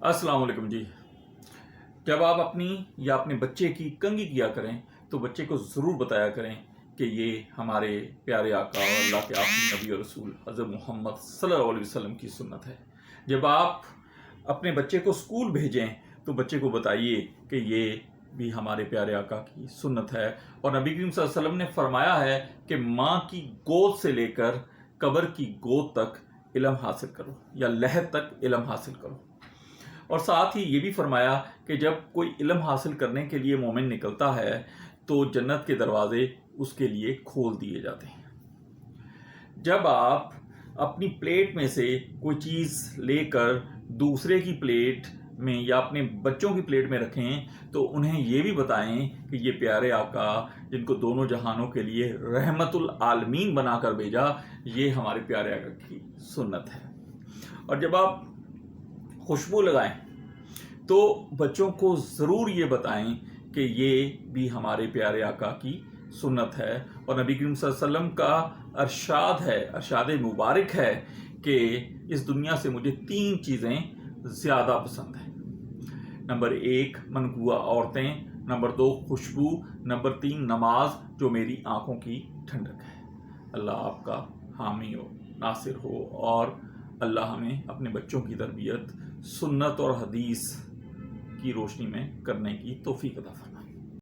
अस्सलाम वालेकुम जी। जब आप अपनी या अपने बच्चे की कंघी किया करें तो बच्चे को ज़रूर बताया करें कि ये हमारे प्यारे आका और अल्लाह के आखिरी नबी और रसूल हज़रत मोहम्मद सल्लल्लाहु अलैहि वसल्लम की सुन्नत है। जब आप अपने बच्चे को स्कूल भेजें तो बच्चे को बताइए कि ये भी हमारे प्यारे आका की सुन्नत है। और नबी करीम सल्लल्लाहु अलैहि वसल्लम ने फरमाया है कि माँ की गोद से लेकर कब्र की गोद तक इल्म हासिल करो या लहद तक इल्म हासिल करो। और साथ ही ये भी फरमाया कि जब कोई इल्म हासिल करने के लिए मोमिन निकलता है तो जन्नत के दरवाजे उसके लिए खोल दिए जाते हैं। जब आप अपनी प्लेट में से कोई चीज़ लेकर दूसरे की प्लेट में या अपने बच्चों की प्लेट में रखें तो उन्हें ये भी बताएं कि ये प्यारे आका जिनको दोनों जहानों के लिए रहमतुल आलमीन बनाकर भेजा, ये हमारे प्यारे आका की सुन्नत है। और जब आप खुशबू लगाएं तो बच्चों को ज़रूर ये बताएं कि ये भी हमारे प्यारे आका की सुन्नत है। और नबी करीम सल्लल्लाहु अलैहि वसल्लम का अरशाद है, अरशाद मुबारक है कि इस दुनिया से मुझे 3 चीज़ें ज़्यादा पसंद हैं। नंबर 1 मनगुआ औरतें, नंबर 2 खुशबू, नंबर 3 नमाज जो मेरी आंखों की ठंडक है। अल्लाह आपका हामी हो, नासिर हो और अल्लाह हमें अपने बच्चों की तरबियत सुन्नत और हदीस की रोशनी में करने की तौफीक अता फरमाए।